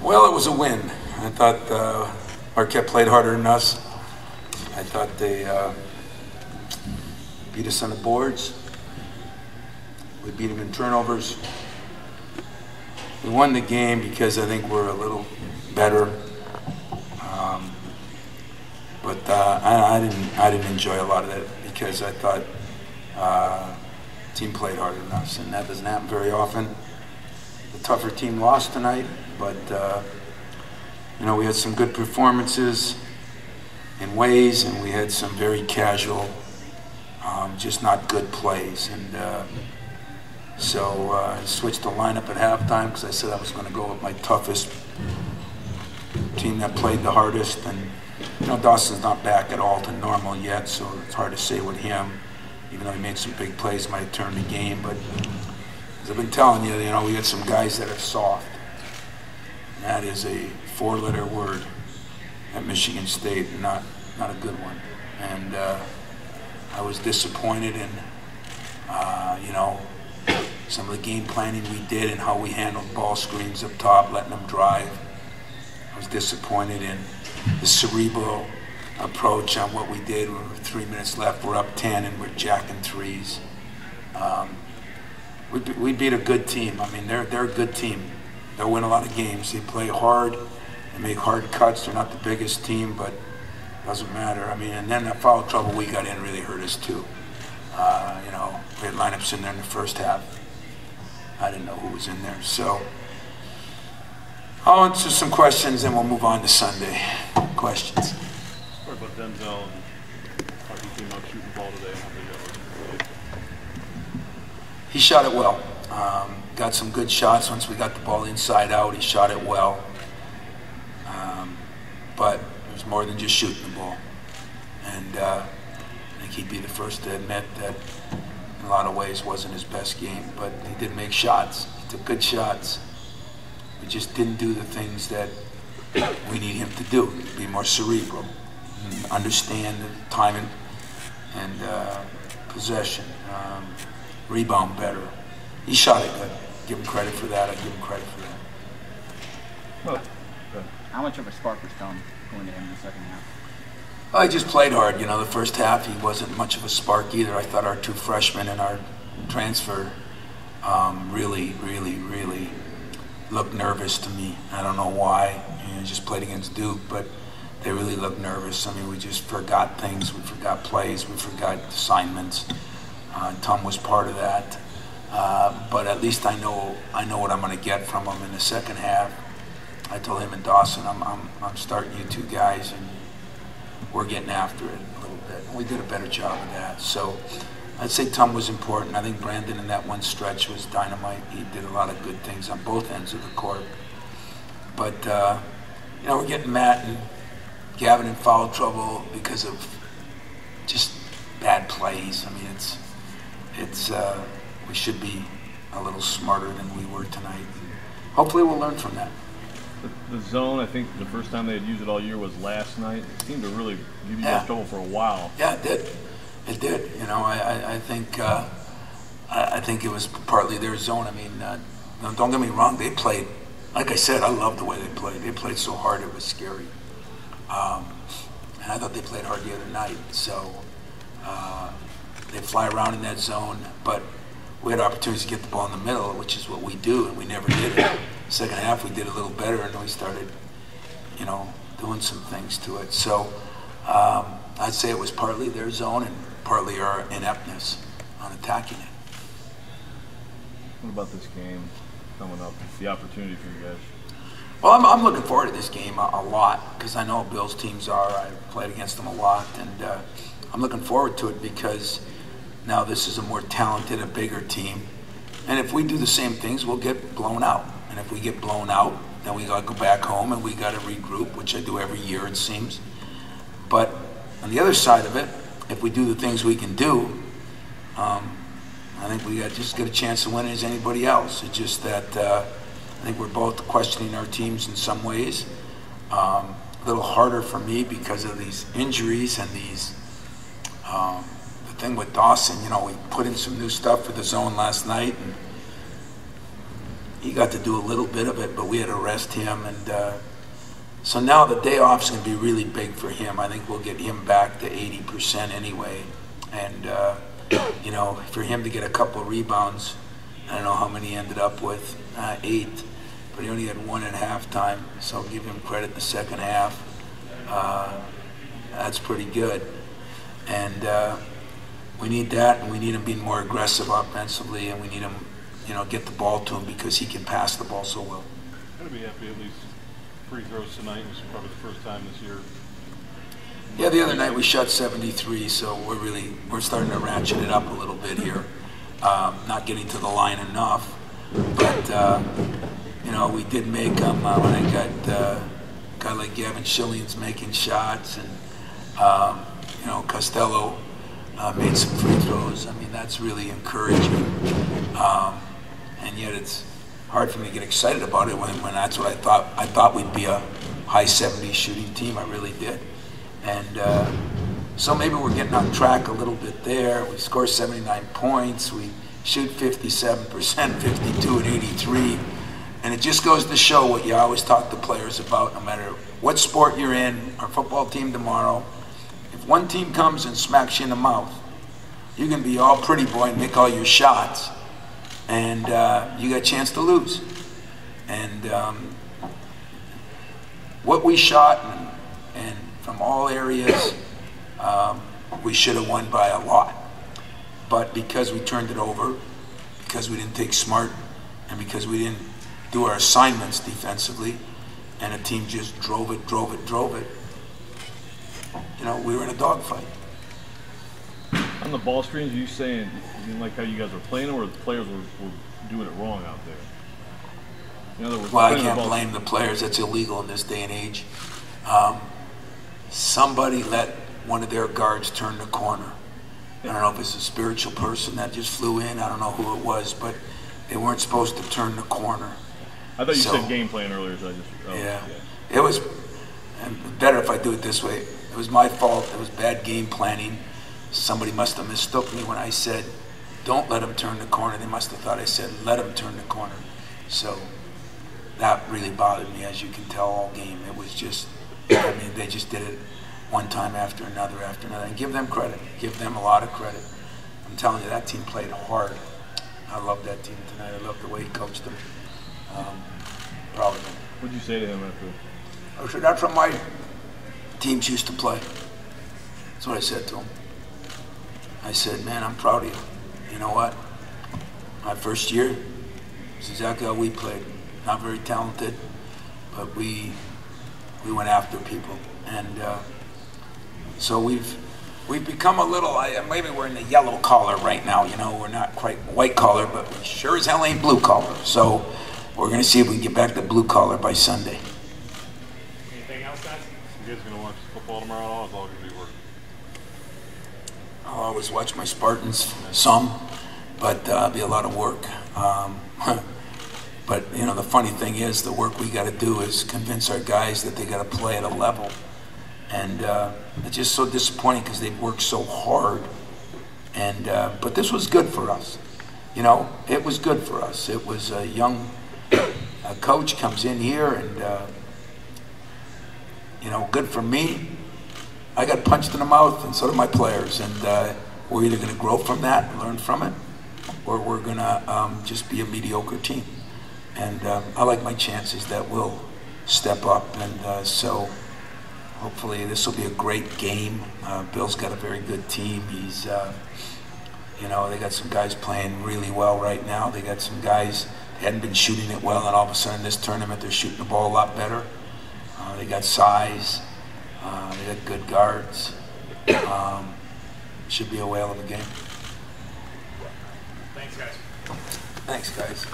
Well, it was a win. I thought Marquette played harder than us. I thought they beat us on the boards. We beat them in turnovers. We won the game because I think we're a little better. But I didn't enjoy a lot of that because I thought the team played harder than us, and that doesn't happen very often. The tougher team lost tonight, but you know, we had some good performances in ways, and we had some very casual, just not good plays. And so I switched the lineup at halftime because I said I was going to go with my toughest team that played the hardest. And you know, Dawson's not back at all to normal yet, so it's hard to say with him. Even though he made some big plays, might turn the game. But as I've been telling you, we had some guys that are soft. And that is a four-letter word at Michigan State, not a good one. And I was disappointed in, some of the game planning we did and how we handled ball screens up top, letting them drive. I was disappointed in the cerebral approach on what we did. We were 3 minutes left, we're up 10, and we're jacking threes. We beat a good team. I mean, they're a good team. They'll win a lot of games. They play hard, they make hard cuts. They're not the biggest team, but it doesn't matter. I mean, and then that foul trouble we got in really hurt us too. We had lineups in there in the first half. I didn't know who was in there. So I'll answer some questions and we'll move on to Sunday. Questions? What about Denzel and how he came out shooting the ball today? He shot it well. Got some good shots once we got the ball inside out. He shot it well. But it was more than just shooting the ball. And I think he'd be the first to admit that in a lot of ways wasn't his best game, but he did make shots. He took good shots. We just didn't do the things that we need him to do. Be more cerebral, understand the timing and possession, rebound better. He shot it good. Give him credit for that. I give him credit for that. Well, how much of a spark was Tom going to him in the second half? Well, he just played hard. The first half he wasn't much of a spark either. I thought our two freshmen and our transfer really looked nervous to me. I don't know why. Just played against Duke, but they really looked nervous. I mean, we just forgot things. We forgot plays. We forgot assignments. Tom was part of that. But at least I know what I'm going to get from him in the second half. I told him and Dawson, I'm starting you two guys, and we're getting after it a little bit. And we did a better job of that. So I'd say Tom was important. I think Brandon in that one stretch was dynamite. He did a lot of good things on both ends of the court. But we're getting Matt and Gavin in foul trouble because of just bad plays. I mean, it's we should be a little smarter than we were tonight. Hopefully we'll learn from that. The zone, I think the first time they had used it all year was last night. It seemed to really give you guys trouble for a while. Yeah, it did. It did. I think it was partly their zone. I mean, don't get me wrong. They played, like I said, I love the way they played. They played so hard it was scary. And I thought they played hard the other night. So they fly around in that zone, but we had opportunities to get the ball in the middle, which is what we do, and we never did it. Second half we did a little better, and we started, doing some things to it. So I'd say it was partly their zone and partly our ineptness on attacking it. What about this game coming up? The opportunity for you guys? Well, I'm looking forward to this game a lot because I know how Bill's teams are. I've played against them a lot, and I'm looking forward to it because now this is a more talented, a bigger team. And if we do the same things, we'll get blown out. And if we get blown out, then we got to go back home and we got to regroup, which I do every year, it seems. But on the other side of it, if we do the things we can do, I think we just get a chance to win as anybody else. It's just that I think we're both questioning our teams in some ways. A little harder for me because of these injuries and these. The thing with Dawson, we put in some new stuff for the zone last night, and he got to do a little bit of it, but we had to rest him. And so now the day off is going to be really big for him. I think we'll get him back to 80% anyway. And, you know, for him to get a couple of rebounds, I don't know how many he ended up with, 8, but he only had 1 at halftime, so I'll give him credit in the second half. That's pretty good. And we need that, and we need him being more aggressive offensively, and we need him, you know, get the ball to him because he can pass the ball so well. Gotta be happy at least free throws tonight. It was probably the first time this year. Yeah, the other night we shot 73, so we're starting to ratchet it up a little bit here. Not getting to the line enough, but you know, we did make them when I got a guy like Gavin Schilling's making shots, and you know, Costello made some free throws. I mean, that's really encouraging, and yet it's hard for me to get excited about it when that's what I thought. I thought we'd be a high 70s shooting team. I really did. And so maybe we're getting on track a little bit there. We score 79 points. We shoot 57%, 52 and 83. And it just goes to show what you always talk to players about, no matter what sport you're in, our football team tomorrow. If one team comes and smacks you in the mouth, you can be all pretty boy and make all your shots. And you got a chance to lose. And what we shot and from all areas, we should have won by a lot. But because we turned it over, because we didn't take smart, and because we didn't do our assignments defensively, and the team just drove it, you know, we were in a dogfight. On the ball screens, are you saying you didn't like how you guys were playing, or the players were doing it wrong out there? In other words, well, I can't blame the players. That's illegal in this day and age. Somebody let one of their guards turn the corner. I don't know if it's a spiritual person that just flew in. I don't know who it was, but they weren't supposed to turn the corner. I thought you said game plan earlier, so I just... Yeah. It was better if I do it this way. It was my fault. It was bad game planning. Somebody must have mistook me when I said, don't let him turn the corner. They must have thought I said, let him turn the corner. So that really bothered me, as you can tell, all game. It was just, I mean, they just did it one time after another. And give them credit. Give them a lot of credit. I'm telling you, that team played hard. I love that team tonight. I love the way he coached them. Proud of him. What did you say to him after? I said, that's what my teams used to play. That's what I said to him. I said, man, I'm proud of you. You know what? My first year, it's exactly how we played. Not very talented, but we went after people. And so we've become a little, maybe we're in the yellow collar right now, you know. We're not quite white collar, but we sure as hell ain't blue collar. So we're going to see if we can get back to blue collar by Sunday. Anything else, guys? You guys going to watch football tomorrow? Or is it all going to be work? I'll always watch my Spartans, some, but it'll be a lot of work. But, you know, the funny thing is, the work we got to do is convince our guys that they got to play at a level. And it's just so disappointing because they've worked so hard. And but this was good for us. You know, it was good for us. It was a young coach comes in here, and you know, good for me. I got punched in the mouth, and so did my players. And we're either going to grow from that and learn from it, or we're going to just be a mediocre team. And I like my chances that we'll step up. And so hopefully this will be a great game. Bill's got a very good team. He's, you know, they got some guys playing really well right now. They got some guys that hadn't been shooting it well, and all of a sudden this tournament they're shooting the ball a lot better. They got size. They got good guards. Should be a whale of a game. Thanks, guys. Thanks, guys.